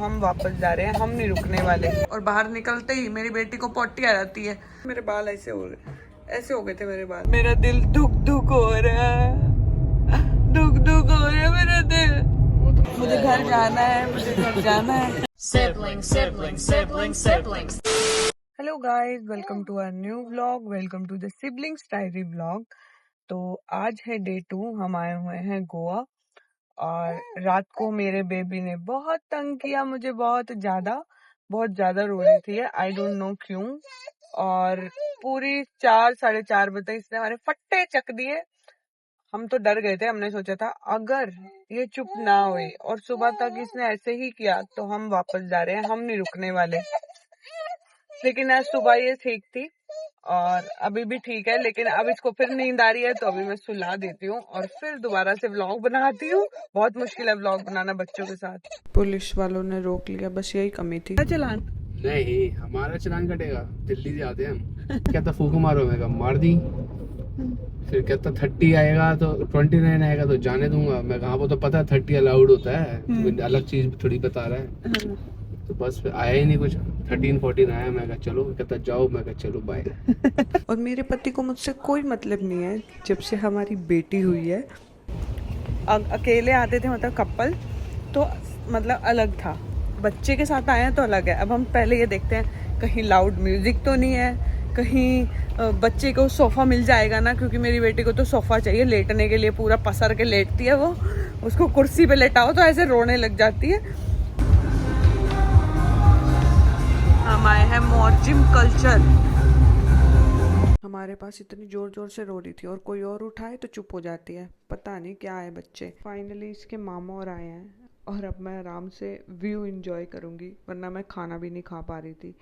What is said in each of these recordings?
हम वापस जा रहे हैं, हम नहीं रुकने वाले। और बाहर निकलते ही मेरी बेटी को पोटी आ जाती है। मेरे बाल ऐसे हो रहे, ऐसे हो गए थे मेरे बाल। मेरा दिल दुख दुख हो रहा है, दुख दुख हो रहा है मेरा दिल। मुझे घर जाना है, मुझे घर जाना है। Siblings. Hello guys, welcome to our new vlog, welcome to the siblings diary vlog. तो आज है डे 2, हम आए हुए हैं गोवा। और रात को मेरे बेबी ने बहुत तंग किया मुझे, बहुत ज्यादा रो रही थी। आई डोंट नो क्यों। और पूरी 4 साढ़े 4 बजे तक इसने हमारे फट्टे चक दिए। हम तो डर गए थे, हमने सोचा था अगर ये चुप ना हुई और सुबह तक इसने ऐसे ही किया तो हम वापस जा रहे हैं, हम नहीं रुकने वाले। लेकिन आज सुबह ये ठीक थी और अभी भी ठीक है, लेकिन अब इसको फिर नींद आ रही है तो अभी मैं सुला देती हूँ और फिर दोबारा से व्लॉग बनाती हूँ। बहुत मुश्किल है व्लॉग बनाना बच्चों के साथ। पुलिस वालों ने रोक लिया, बस यही कमी थी। चलान नहीं, हमारा चलान कटेगा, दिल्ली से आते हैं हम। कहता फूक मारो, मैं मार दी। फिर कहता 30 आएगा तो 29 आएगा तो जाने दूंगा। मैं कहा वो तो पता है 30 अलाउड होता है, तो अलग चीज थोड़ी बता रहा है। तो बस फिर आया ही नहीं कुछ। 13-14 आया, मैं कहा चलो, कहता जाओ, मैं कहा चलो बाय। और मेरे पति को मुझसे कोई मतलब नहीं है जब से हमारी बेटी हुई है। अकेले आते थे, मतलब कपल, तो मतलब अलग था। बच्चे के साथ आए हैं तो अलग है। अब हम पहले ये देखते हैं कहीं लाउड म्यूजिक तो नहीं है, कहीं बच्चे को सोफ़ा मिल जाएगा ना, क्योंकि मेरी बेटी को तो सोफ़ा चाहिए लेटने के लिए। पूरा पसर के लेटती है वो, उसको कुर्सी पे लेटाओ तो ऐसे रोने लग जाती है। हम आए हैं मॉर्जिम कल्चर। हमारे पास इतनी जोर जोर से रो रही थी और कोई और उठाए तो चुप हो जाती है। पता नहीं क्या है बच्चे। फाइनली इसके मामा और आए हैं और अब मैं आराम से व्यू एंजॉय करूंगी, वरना मैं खाना भी नहीं खा पा रही थी।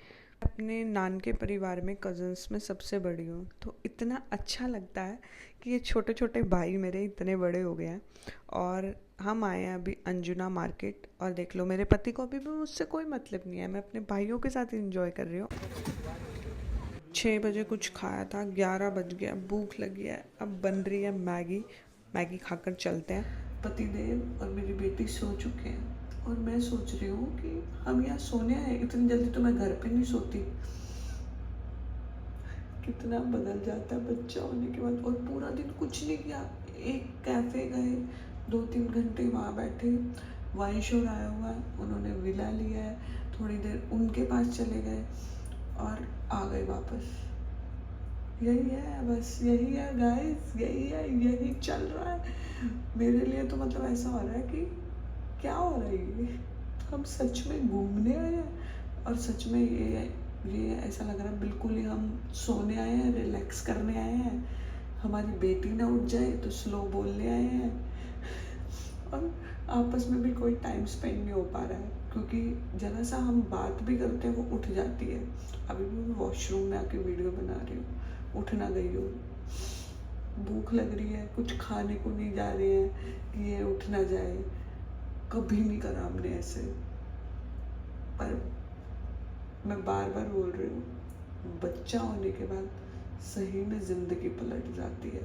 अपने नान के परिवार में कज़न्स में सबसे बड़ी हूँ, तो इतना अच्छा लगता है कि ये छोटे छोटे भाई मेरे इतने बड़े हो गए हैं। और हम आए हैं अभी अंजुना मार्केट, और देख लो मेरे पति को अभी भी मुझसे कोई मतलब नहीं है। मैं अपने भाइयों के साथ एंजॉय कर रही हूँ। 6 बजे कुछ खाया था, 11 बज गया, भूख लगी है। अब बन रही है मैगी खाकर चलते हैं। पतिदेव और मेरी बेटी सो चुके हैं और मैं सोच रही हूँ कि हम यहाँ सोने आए। इतनी जल्दी तो मैं घर पे नहीं सोती। कितना बदल जाता है बच्चा होने के बाद। और पूरा दिन कुछ नहीं किया, एक कैफे गए, 2-3 घंटे वहाँ बैठे। वाइन शोर आया हुआ है, उन्होंने विला लिया है, थोड़ी देर उनके पास चले गए और आ गए वापस। यही है, बस यही है गाइस, यही है, यही चल रहा है मेरे लिए। तो मतलब ऐसा हो रहा है कि क्या हो रहा है ये, हम सच में घूमने आए हैं और सच में ये ऐसा लग रहा है बिल्कुल ही हम सोने आए हैं, रिलैक्स करने आए हैं। हमारी बेटी ना उठ जाए तो स्लो बोलने आए हैं। और आपस में भी कोई टाइम स्पेंड नहीं हो पा रहा है, क्योंकि जरा सा हम बात भी करते हैं वो उठ जाती है। अभी भी मैं वॉशरूम में आके वीडियो बना रही हूँ, उठ ना गई हो। भूख लग रही है, कुछ खाने को नहीं जा रहे हैं कि ये उठ ना जाए। कभी नहीं करा हमने ऐसे। पर मैं बार बार बोल रही हूँ, बच्चा होने के बाद सही में जिंदगी पलट जाती है।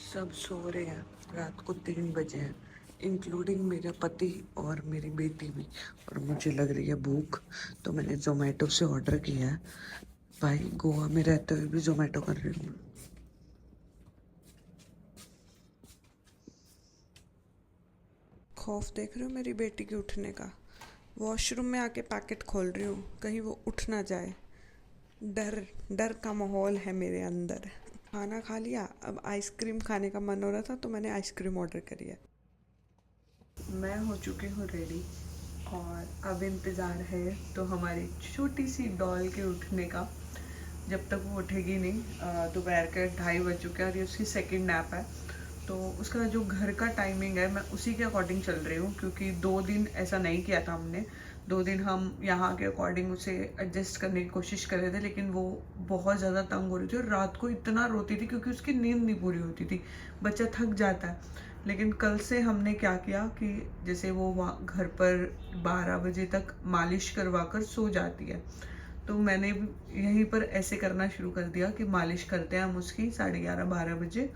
सब सो रहे हैं, रात को 3 बजे हैं, इंक्लूडिंग मेरा पति और मेरी बेटी भी। और मुझे लग रही है भूख, तो मैंने जोमेटो से ऑर्डर किया है। भाई गोवा में रहते हुए भी जोमेटो कर रही हूँ। खौफ देख रहे हो मेरी बेटी के उठने का। वॉशरूम में आके पैकेट खोल रही हूँ, कहीं वो उठ ना जाए। डर का माहौल है मेरे अंदर। खाना खा लिया, अब आइसक्रीम खाने का मन हो रहा था तो मैंने आइसक्रीम ऑर्डर करी है। मैं हो चुकी हूँ रेडी और अब इंतज़ार है तो हमारी छोटी सी डॉल के उठने का। जब तक वो उठेगी नहीं, दोपहर के 2:30 बज चुके हैं और ये उसकी सेकंड नैप है। तो उसका जो घर का टाइमिंग है मैं उसी के अकॉर्डिंग चल रही हूँ, क्योंकि 2 दिन ऐसा नहीं किया था हमने। 2 दिन हम यहाँ के अकॉर्डिंग उसे एडजस्ट करने की कोशिश कर रहे थे, लेकिन वो बहुत ज़्यादा तंग हो रही थी और रात को इतना रोती थी क्योंकि उसकी नींद नहीं पूरी होती थी। बच्चा थक जाता है। लेकिन कल से हमने क्या किया कि जैसे वो वहाँ घर पर 12 बजे तक मालिश करवा कर सो जाती है, तो मैंने यहीं पर ऐसे करना शुरू कर दिया कि मालिश करते हैं हम उसकी 11:30-12 बजे,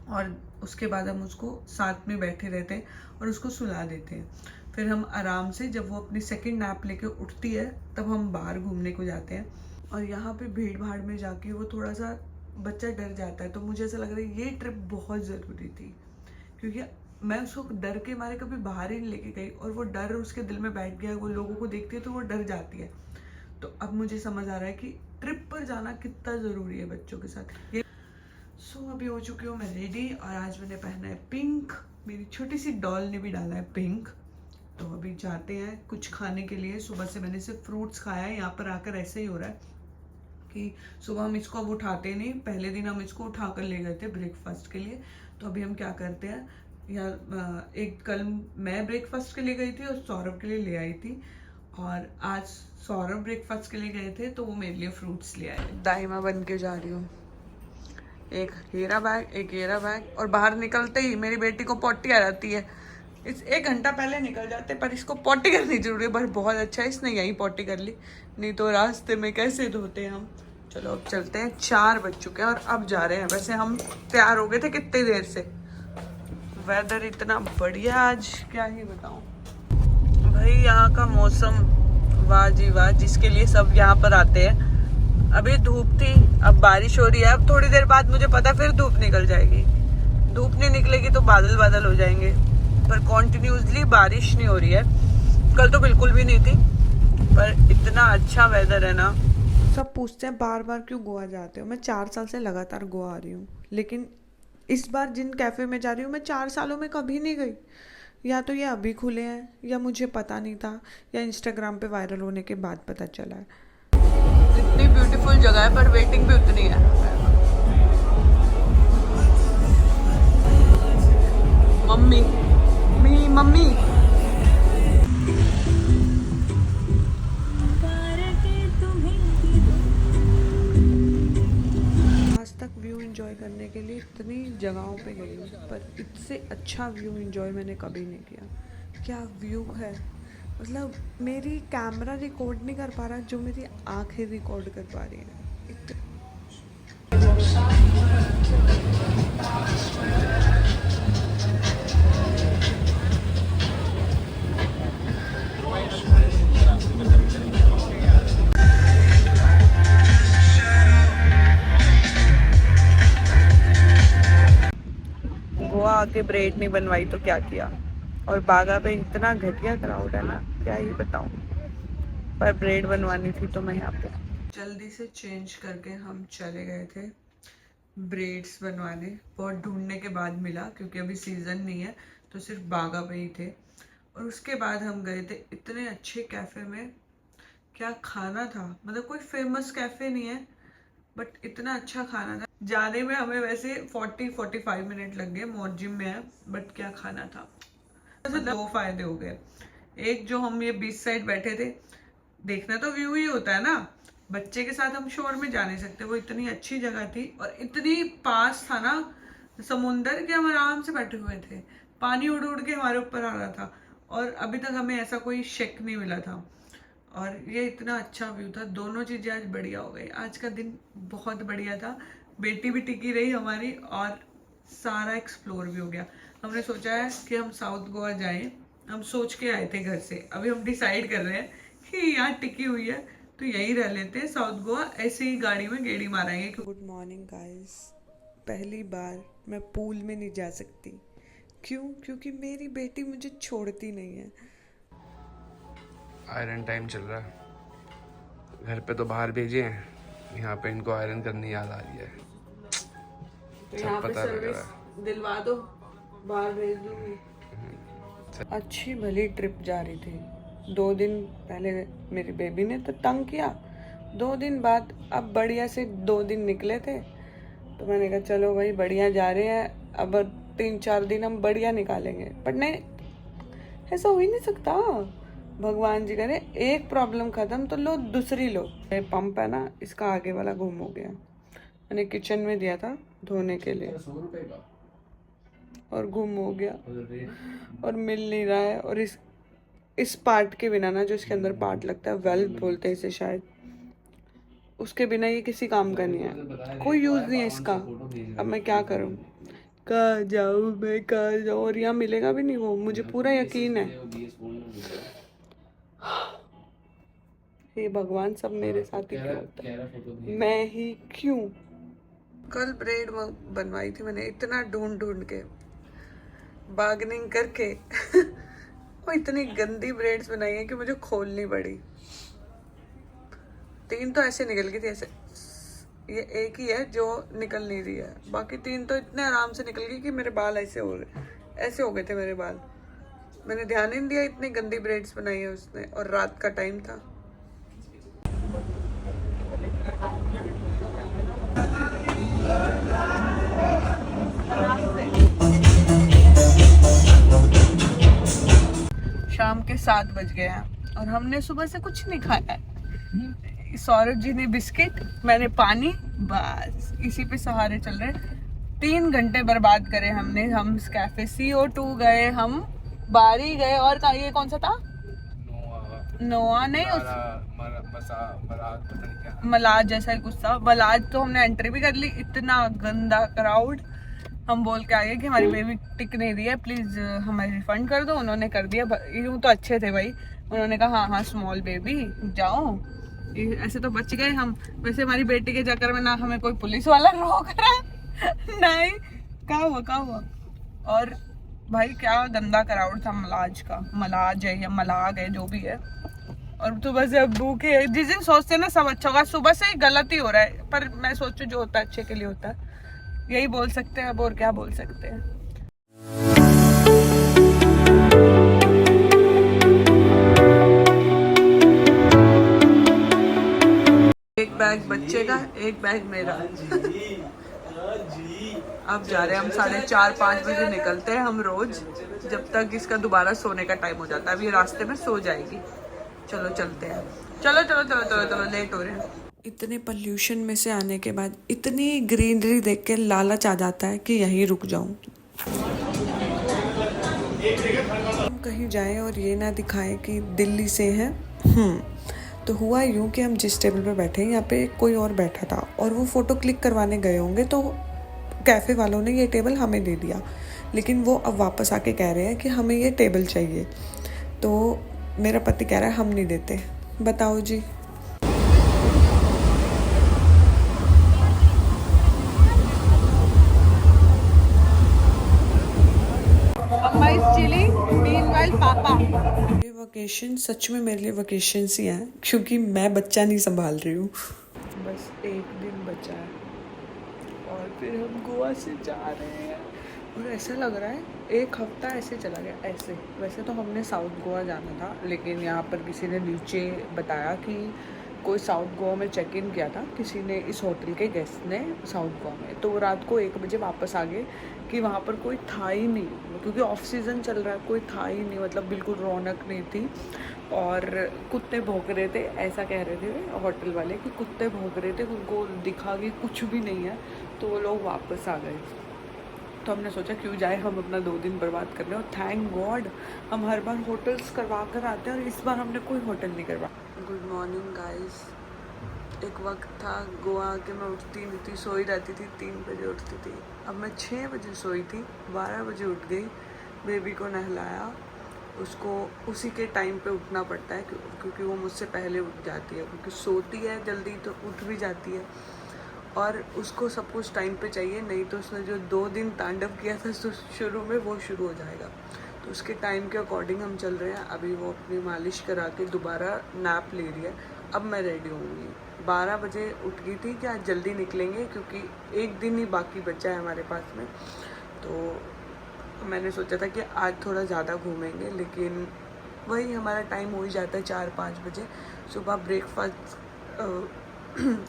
और उसके बाद हम उसको साथ में बैठे रहते हैं और उसको सुला देते हैं। फिर हम आराम से जब वो अपनी सेकंड नैप लेके उठती है तब हम बाहर घूमने को जाते हैं। और यहाँ पे भीड़ भाड़ में जाके वो थोड़ा सा बच्चा डर जाता है, तो मुझे ऐसा लग रहा है ये ट्रिप बहुत ज़रूरी थी, क्योंकि मैं उसको डर के मारे कभी बाहर ही नहीं लेके गई और वो डर उसके दिल में बैठ गया। वो लोगों को देखती है तो वो डर जाती है। तो अब मुझे समझ आ रहा है कि ट्रिप पर जाना कितना ज़रूरी है बच्चों के साथ। सो अभी हो चुकी हूँ मैं रेडी और आज मैंने पहना है पिंक। मेरी छोटी सी डॉल ने भी डाला है पिंक। तो अभी जाते हैं कुछ खाने के लिए। सुबह से मैंने सिर्फ फ्रूट्स खाया है। यहाँ पर आकर ऐसे ही हो रहा है कि सुबह हम इसको अब उठाते नहीं, पहले दिन हम इसको उठाकर ले गए थे ब्रेकफास्ट के लिए। तो अभी हम क्या करते हैं, या एक कल मैं ब्रेकफास्ट के लिए गई थी और सौरभ के लिए ले आई थी, और आज सौरभ ब्रेकफास्ट के लिए गए थे तो वो मेरे लिए फ्रूट्स ले आए। दाइमा बन के जा रही हूँ, एक हीरा बैग एक हीरा बैग। और बाहर निकलते ही मेरी बेटी को पॉटी आ जाती है। इस 1 घंटा पहले निकल जाते, पर इसको पॉटी करनी जरूरी है। पर बहुत अच्छा है इसने यहीं पॉटी कर ली, नहीं तो रास्ते में कैसे धोते हैं हम। चलो अब चलते हैं, 4 बज चुके हैं और अब जा रहे हैं। वैसे हम तैयार हो गए थे कितनी देर से। वेदर इतना बढ़िया आज, क्या ही बताऊं भाई। यहाँ का मौसम वाह जी वाह, जिसके लिए सब यहाँ पर आते हैं। अभी धूप थी, अब बारिश हो रही है। अब थोड़ी देर बाद मुझे पता फिर धूप निकल जाएगी। धूप नहीं निकलेगी तो बादल बादल हो जाएंगे, पर कॉन्टिन्यूसली बारिश नहीं हो रही है। कल तो बिल्कुल भी नहीं थी, पर इतना अच्छा वेदर है ना। सब पूछते हैं बार बार क्यों गोवा जाते हो। मैं 4 साल से लगातार गोवा आ रही हूँ, लेकिन इस बार जिन कैफ़े में जा रही हूँ मैं 4 सालों में कभी नहीं गई। या तो ये अभी खुले हैं, या मुझे पता नहीं था, या इंस्टाग्राम पे वायरल होने के बाद पता चला है। इतनी ब्यूटीफुल जगह है, पर वेटिंग भी उतनी है। मम्मी मम्मी आज तक व्यू एंजॉय करने के लिए इतनी जगहों पे गई हूँ, पर इससे अच्छा व्यू एंजॉय मैंने कभी नहीं किया। क्या व्यू है, मतलब मेरी कैमरा रिकॉर्ड नहीं कर पा रहा जो मेरी आंखें रिकॉर्ड कर पा रही हैं। गोवा आके ब्रेड नहीं बनवाई तो क्या किया। और बागा पे इतना घटिया क्राउड है ना, क्या ही बताऊं। पर ब्रेड बनवानी थी तो मैं यहाँ पे जल्दी से चेंज करके हम चले गए थे ब्रेड्स बनवाने। बहुत ढूंढने के बाद मिला, क्योंकि अभी सीज़न नहीं है, तो सिर्फ बागा पे ही थे। और उसके बाद हम गए थे इतने अच्छे कैफ़े में। क्या खाना था, मतलब कोई फेमस कैफ़े नहीं है, बट इतना अच्छा खाना था। जाने में हमें वैसे 40-45 मिनट लग गए, मौजिम में है, बट क्या खाना था। तो 2 फायदे हो गए। एक, जो हम ये बीच साइड बैठे थे, देखना तो व्यू ही होता है ना, बच्चे के साथ हम शोर में जा नहीं सकते। वो इतनी अच्छी जगह थी और इतनी पास था ना समुंदर के, हम आराम से बैठे हुए थे। पानी उड़ उड़ के हमारे ऊपर आ रहा था, और अभी तक हमें ऐसा कोई शेक नहीं मिला था। और ये इतना अच्छा व्यू था। दोनों चीज़ें आज बढ़िया हो गई। आज का दिन बहुत बढ़िया था। बेटी भी टिकी रही हमारी, और सारा एक्सप्लोर भी हो गया। हमने सोचा है कि हम साउथ गोवा जाएं। हम सोच के आए थे घर से, अभी हम डिसाइड कर रहे हैं कि यहाँ टिकी हुई है तो यहीं रह लेते हैं साउथ गोवा। ऐसे ही गाड़ी में गेड़ी मारेंगे। Good morning guys. पहली बार मैं पूल में नहीं जा सकती। क्यों? क्योंकि मेरी बेटी मुझे छोड़ती नहीं है। आयरन टाइम चल रहा है। घर पे तो बाहर भेजे हैं, यहाँ पे इनको आयरन करनी याद आ रही है। तो यहाँ पे सर्विस दिलवा दो, बाहर भेज दूंगी। अच्छी भली ट्रिप जा रही थी। 2 दिन पहले मेरी बेबी ने तो तंग किया, 2 दिन बाद अब बढ़िया से 2 दिन निकले थे, तो मैंने कहा चलो भाई बढ़िया जा रहे हैं, अब 3-4 दिन हम बढ़िया निकालेंगे। पर नहीं, ऐसा हो ही नहीं सकता। भगवान जी करे एक प्रॉब्लम खत्म तो लो दूसरी लो। ये पंप है ना, इसका आगे वाला गुम हो गया। मैंने किचन में दिया था धोने के लिए, 100 रुपए का, और गुम हो गया और मिल नहीं रहा है। और इस पार्ट के बिना ना, जो इसके अंदर पार्ट लगता है, वेल्व बोलते हैं इसे शायद, उसके बिना ये किसी काम का नहीं है, कोई यूज़ नहीं है इसका। अब मैं क्या करूँ, कहाँ जाऊँ मैं, कहाँ जाऊँ, और यहाँ मिलेगा भी नहीं वो, मुझे पूरा यकीन है। हे भगवान, सब मेरे साथ ही क्यों होता है, मैं ही क्यों। कल ब्रेड बनवाई थी मैंने, इतना ढूंढ ढूंढ के, बार्गेनिंग करके वो इतनी गंदी ब्रेड्स बनाई है कि मुझे खोलनी पड़ी। 3 तो ऐसे निकल गई थी, ऐसे। ये एक ही है जो निकल नहीं रही है, बाकी 3 तो इतने आराम से निकल गई कि मेरे बाल ऐसे हो गए थे मेरे बाल। मैंने ध्यान ही नहीं दिया, इतनी गंदी ब्रेड्स बनाई है उसने, और रात का टाइम था। शाम के 7 बज गए हैं और हमने सुबह से कुछ नहीं खाया है। सौरभ जी ने बिस्किट, मैंने पानी, बस इसी पे सहारे चल रहे। 3 घंटे बर्बाद करे हमने। हम कैफे CO2 गए, हम बारी गए, और कहा ये कौन सा था, नोआ नहीं, मलाज जैसा ही कुछ था। मलाज तो हमने एंट्री भी कर ली, इतना गंदा क्राउड। हम बोल के आए कि हमारी बेबी टिक नहीं रही है, प्लीज हमें रिफंड कर दो। उन्होंने कर दिया। यूँ तो अच्छे थे भाई, उन्होंने कहा हाँ हाँ स्मॉल बेबी जाओ, ऐसे तो बच गए हम। वैसे हमारी बेटी के चक्कर में ना हमें कोई पुलिस वाला रोक रहा नहीं, क्या हुआ। और भाई क्या गंदा क्राउड था मलाज का, मलाज है या मलाग है जो भी है। और सुबह से अब भूखे है। जिस दिन सोचते हैं ना सब अच्छा होगा, सुबह से ही गलत ही हो रहा है। पर मैं सोचू जो होता है अच्छे के लिए होता है, यही बोल सकते हैं अब, और क्या बोल सकते हैं। एक बैग बच्चे का, एक बैग मेरा। अब जा रहे हैं हम 4:30-5 बजे निकलते हैं हम रोज, जब तक इसका दोबारा सोने का टाइम हो जाता है। अभी रास्ते में सो जाएगी। चलो चलते हैं, चलो लेट हो रहे हैं। इतने पोल्यूशन में से आने के बाद इतनी ग्रीनरी देख के लालच आ जाता है कि यहीं रुक जाऊं। हम कहीं जाएं और ये ना दिखाएं कि दिल्ली से हैं। तो हुआ यूं कि हम जिस टेबल पे बैठे हैं, यहाँ पे कोई और बैठा था और वो फ़ोटो क्लिक करवाने गए होंगे, तो कैफ़े वालों ने ये टेबल हमें दे दिया। लेकिन वो अब वापस आके कह रहे हैं कि हमें ये टेबल चाहिए। तो मेरा पति कह रहा है हम नहीं देते। बताओ जी। ये वकेशन सच में मेरे लिए वकेशन ही हैं, क्योंकि मैं बच्चा नहीं संभाल रही हूँ। बस एक दिन बचा है और फिर हम गोवा से जा रहे हैं। और ऐसा लग रहा है 1 हफ्ता ऐसे चला गया ऐसे। वैसे तो हमने साउथ गोवा जाना था, लेकिन यहाँ पर किसी ने नीचे बताया कि कोई साउथ गोवा में चेक इन किया था किसी ने, इस होटल के गेस्ट ने साउथ गोवा में। तो रात को 1 बजे वापस आ गए कि वहाँ पर कोई था ही नहीं, क्योंकि ऑफ सीज़न चल रहा है, कोई था ही नहीं, मतलब बिल्कुल रौनक नहीं थी। और कुत्ते भौंक रहे थे, ऐसा कह रहे थे होटल वाले कि कुत्ते भौंक रहे थे, उनको दिखा कि कुछ भी नहीं है। तो वो लोग वापस आ गए। तो हमने सोचा क्यों जाए हम अपना 2 दिन बर्बाद कर रहे। और थैंक गॉड हम हर बार होटल्स करवा कर आते हैं और इस बार हमने कोई होटल नहीं करवा। Good morning guys. एक वक्त था गोवा के मैं उठती नहीं थी, सोई रहती थी, 3 बजे उठती थी। अब मैं 6 बजे सोई थी, 12 बजे उठ गई, बेबी को नहलाया, उसको उसी के टाइम पे उठना पड़ता है क्योंकि वो मुझसे पहले उठ जाती है, क्योंकि सोती है जल्दी तो उठ भी जाती है। और उसको सब कुछ टाइम पे चाहिए, नहीं तो उसने जो 2 दिन तांडव किया था शुरू में वो शुरू हो जाएगा। तो उसके टाइम के अकॉर्डिंग हम चल रहे हैं। अभी वो अपनी मालिश करा के दोबारा नैप ले रही है। अब मैं रेडी होंगी। 12 बजे उठ गई थी कि आज जल्दी निकलेंगे, क्योंकि एक दिन ही बाकी बचा है हमारे पास में। तो मैंने सोचा था कि आज थोड़ा ज़्यादा घूमेंगे, लेकिन वही हमारा टाइम हो ही जाता है 4-5 बजे। सुबह ब्रेकफास्ट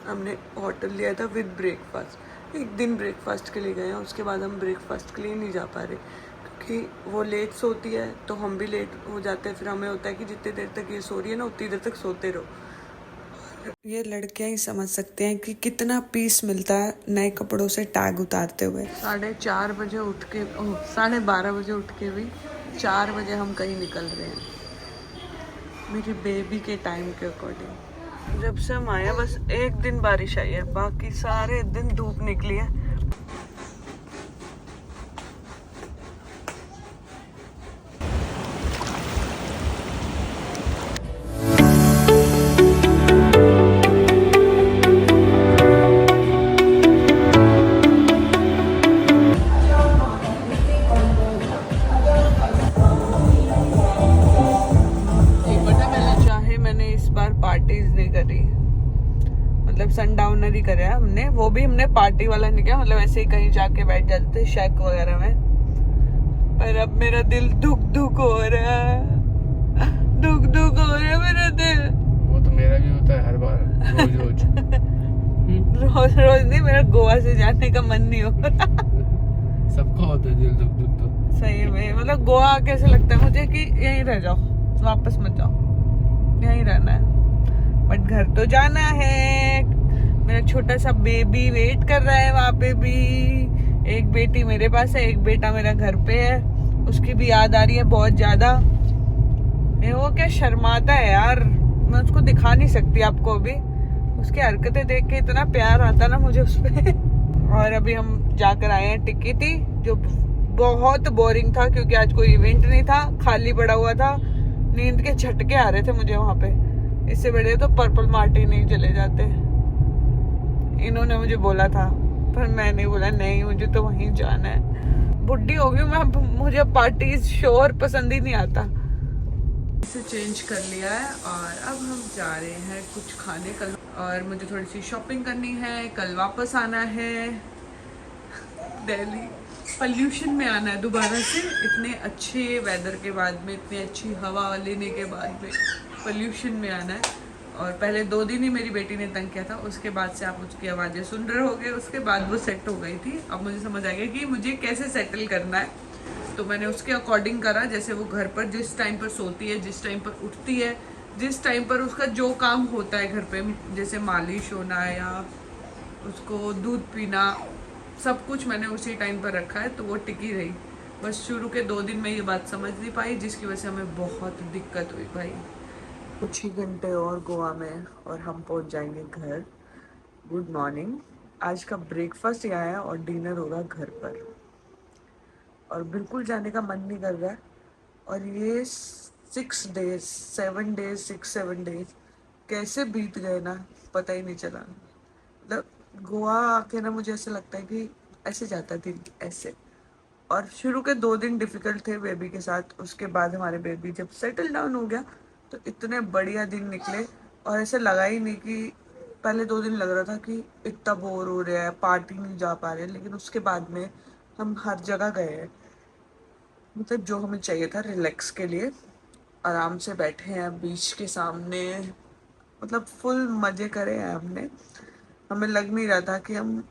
हमने होटल लिया था विद ब्रेकफास्ट। एक दिन ब्रेकफास्ट के लिए गए हैं, उसके बाद हम ब्रेकफास्ट के लिए नहीं जा पा रहे क्योंकि वो लेट सोती है तो हम भी लेट हो जाते हैं। फिर हमें होता है कि जितनी देर तक ये सो रही है ना उतनी देर तक सोते रहो। ये लड़कियां ही समझ सकते हैं कि कितना पीस मिलता है नए कपड़ों से टैग उतारते हुए। 4:30 बजे उठ के 12:30 बजे उठ के भी 4 बजे हम कहीं निकल रहे हैं, मेरी बेबी के टाइम के अकॉर्डिंग। जब से हम आए बस एक दिन बारिश आई है, बाकी सारे दिन धूप निकली है। बार पार्टीज नहीं करी, मतलब सनडाउनर ही करे हमने, वो भी हमने पार्टी वाला नहीं किया, मतलब ऐसे ही कहीं जाके बैठ जाते थे शेक वगैरह में। पर अब मेरा दिल दुख दुख हो रहा है, दुख दुख हो रहा है मेरा दिल। वो तो मेरा भी होता है हर बार, रोज रोज। रोज रोज नहीं, मेरा गोवा से जाने का मन नहीं हो रहा। सबका होता है दिल दुख दुख तो। सही में, मतलब गोवा कैसे लगता है मुझे कि यहीं रह जाओ, वापस मत जाओ, यहीं रहना है। बट घर तो जाना है, मेरा छोटा सा बेबी वेट कर रहा है वहाँ पे भी। एक बेटी मेरे पास है, एक बेटा मेरा घर पे है, उसकी भी याद आ रही है बहुत ज्यादा। वो क्या शर्माता है यार, मैं उसको दिखा नहीं सकती आपको अभी, उसकी हरकतें देख के इतना प्यार आता ना मुझे उस पे। और अभी हम जाकर आए हैं टिकिटी, जो बहुत बोरिंग था क्योंकि आज कोई इवेंट नहीं था, खाली पड़ा हुआ था, नींद के झटके आ रहे थे मुझे वहां पे। इससे बड़े तो पर्पल मार्टिन नहीं चले जाते। इन्होंने मुझे बोला था पर मैं नहीं बोला, नहीं मुझे तो वहीं जाना है। बुढ़ी हो गई मैं, मुझे पार्टीज शोर पसंद ही नहीं आता। इसे चेंज कर लिया है और अब हम जा रहे हैं कुछ खाने कल, और मुझे थोड़ी सी शॉपिंग करनी है, कल वापस आना है दिल्ली। पॉल्यूशन में आना है दोबारा से, इतने अच्छे वेदर के बाद में, इतनी अच्छी हवा लेने के बाद में पॉल्यूशन में आना है। और पहले 2 दिन ही मेरी बेटी ने तंग किया था, उसके बाद से आप उसकी आवाज़ें सुन रहे होगे, उसके बाद वो सेट हो गई थी। अब मुझे समझ आ गया कि मुझे कैसे सेटल करना है, तो मैंने उसके अकॉर्डिंग करा। जैसे वो घर पर जिस टाइम पर सोती है, जिस टाइम पर उठती है, जिस टाइम पर उसका जो काम होता है घर पे, जैसे मालिश होना या उसको दूध पीना, सब कुछ मैंने उसी टाइम पर रखा है, तो वो टिकी रही। बस शुरू के 2 दिन में ये बात समझ नहीं पाई, जिसकी वजह से हमें बहुत दिक्कत हुई भाई। कुछ ही घंटे और गोवा में और हम पहुंच जाएंगे घर। Good morning. आज का ब्रेकफास्ट यहाँ है और डिनर होगा घर पर, और बिल्कुल जाने का मन नहीं कर रहा है। और ये 6 डेज 7 डेज 6-7 डेज कैसे बीत गए ना, पता ही नहीं चला। मतलब गोवा आके ना मुझे ऐसे लगता है कि ऐसे जाता दिन ऐसे। और शुरू के 2 दिन डिफिकल्ट थे बेबी के साथ, उसके बाद हमारे बेबी जब सेटल डाउन हो गया तो इतने बढ़िया दिन निकले। और ऐसे लगा ही नहीं कि, पहले 2 दिन लग रहा था कि इतना बोर हो रहा है, पार्टी नहीं जा पा रहे, लेकिन उसके बाद में हम हर जगह गए हैं। मतलब जो हमें चाहिए था रिलैक्स के लिए, आराम से बैठे हैं बीच के सामने, मतलब फुल मज़े करे हैं हमने। हमें लग नहीं रहा था कि हम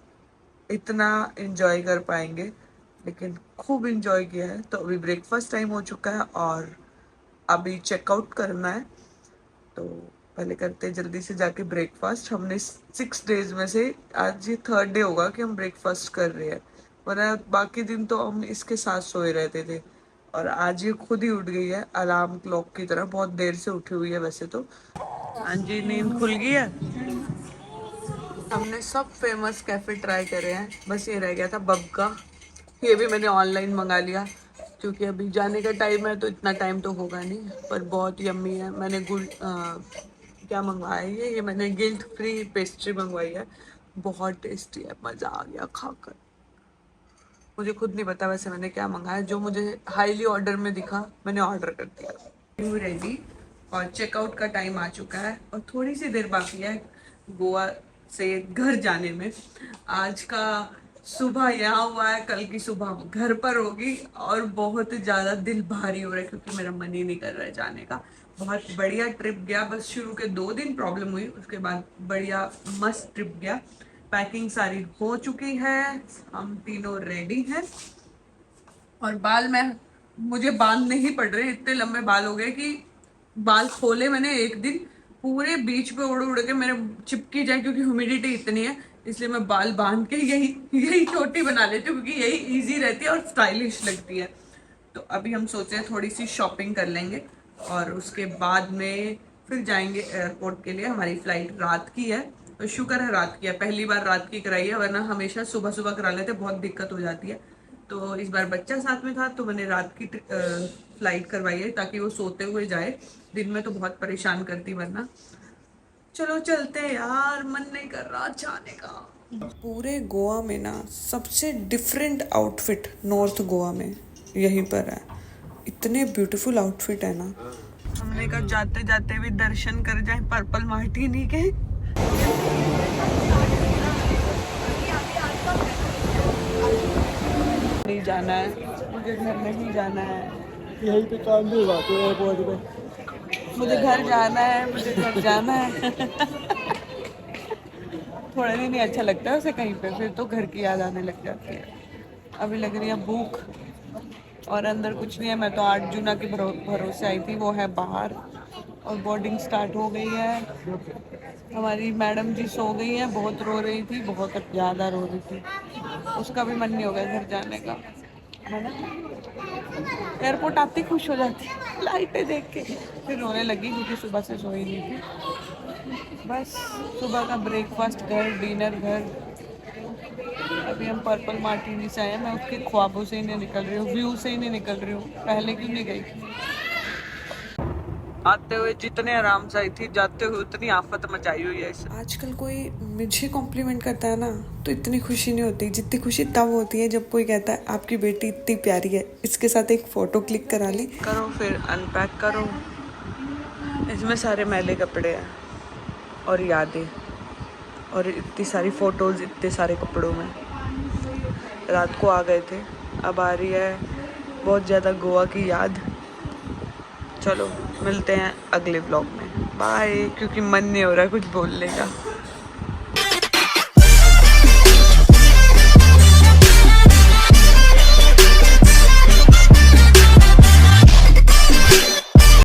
इतना एंजॉय कर पाएंगे, लेकिन खूब एंजॉय किया है। तो अभी ब्रेकफास्ट टाइम हो चुका है और अभी चेकआउट करना है, तो पहले करते हैं जल्दी से जाके ब्रेकफास्ट। हमने 6 डेज में से आज ये 3rd डे होगा कि हम ब्रेकफास्ट कर रहे हैं, वरना बाकी दिन तो हम इसके साथ सोए रहते थे। और आज ये खुद ही उठ गई है अलार्म क्लॉक की तरह, बहुत देर से उठी हुई है वैसे तो। हाँ जी, नींद खुल गई है। हमने सब फेमस कैफ़े ट्राई करे हैं, बस ये रह गया था बब का। ये भी मैंने ऑनलाइन मंगा लिया क्योंकि अभी जाने का टाइम है, तो इतना टाइम तो होगा नहीं, पर बहुत यम्मी है। मैंने क्या मंगवाया है ये मैंने गिल्ट फ्री पेस्ट्री मंगवाई है, बहुत टेस्टी है, मज़ा आ गया खाकर। मुझे खुद नहीं पता वैसे मैंने क्या मंगाया, जो मुझे हाईली ऑर्डर में दिखा मैंने ऑर्डर कर दिया। रेडी, और चेकआउट का टाइम आ चुका है और थोड़ी सी देर बाकी है गोवा से घर जाने में। आज का सुबह यहाँ हुआ है, कल की सुबह घर पर होगी, और बहुत ज़्यादा दिल भारी हो रहा है क्योंकि मेरा मन ही नहीं कर रहा है जाने का। बहुत बढ़िया ट्रिप गया, बस शुरू के 2 दिन प्रॉब्लम हुई, उसके बाद बढ़िया मस्त ट्रिप गया। पैकिंग सारी हो चुकी है, हम तीनों रेडी हैं। और बाल मुझे बांधने ही पड़ रहे, इतने लंबे बाल हो गए कि बाल खोले मैंने एक दिन, पूरे बीच पे उड़ उड़ के मेरे चिपकी जाए, क्योंकि ह्यूमिडिटी इतनी है, इसलिए मैं बाल बांध के यही चोटी बना लेती हूँ क्योंकि यही इजी रहती है और स्टाइलिश लगती है। तो अभी हम सोचे थोड़ी सी शॉपिंग कर लेंगे और उसके बाद में फिर जाएंगे एयरपोर्ट के लिए। हमारी फ्लाइट रात की है, तो शुक्र है रात की है, पहली बार रात की कराई है, वरना हमेशा सुबह सुबह करा लेते, बहुत दिक्कत हो जाती है। तो इस बार बच्चा साथ में था तो मैंने रात की फ्लाइट करवाई है ताकि वो सोते हुए जाए, दिन में तो बहुत परेशान करती वरना। चलो चलते हैं यार, मन नहीं कर रहा जाने का। पूरे गोवा में ना सबसे डिफरेंट आउटफिट नॉर्थ गोवा में यहीं पर है, इतने ब्यूटीफुल आउटफिट है ना, हमने कहा जाते जाते भी दर्शन कर जाए पर्पल मार्टिनी के। नहीं जाना है मुझे, घर नहीं जाना है, यही पे काम भी हुआ तो एयरपोर्ट पे। मुझे घर जाना है, मुझे घर जाना है। थोड़ा दिन नहीं अच्छा लगता है उसे कहीं पे, फिर तो घर की याद आने लग जाती है। अभी लग रही है भूख और अंदर कुछ नहीं है। मैं तो 8 जून के भरोसे आई थी, वो है बाहर और बोर्डिंग स्टार्ट हो गई है। हमारी मैडम जी सो गई है, बहुत रो रही थी, बहुत ज़्यादा रो रही थी, उसका भी मन नहीं हो गया घर जाने का, है ना। एयरपोर्ट आती खुश हो जाती लाइटें देख के, फिर रोने लगी क्योंकि सुबह से सोई नहीं थी। बस सुबह का ब्रेकफास्ट घर, डिनर घर। अभी हम पर्पल मार्टिनी से आए हैं। मैं उसके ख्वाबों से ही नहीं निकल रही हूँ, व्यू से ही नहीं निकल रही हूँ। पहले क्यों नहीं गई? आते हुए जितने आराम से आई थी, जाते हुए उतनी आफत मचाई हुई है। आजकल कोई मुझे कॉम्प्लीमेंट करता है ना तो इतनी खुशी नहीं होती, जितनी खुशी तब होती है जब कोई कहता है आपकी बेटी इतनी प्यारी है, इसके साथ एक फ़ोटो क्लिक करा ली। करो फिर अनपैक करो। इसमें सारे मैले कपड़े हैं और यादें और इतनी सारी फ़ोटोज़ इतने सारे कपड़ों में। रात को आ गए थे, अब आ रही है बहुत ज़्यादा गोवा की याद। चलो मिलते हैं अगले व्लॉग में, बाय। क्योंकि मन नहीं हो रहा है कुछ बोलने का।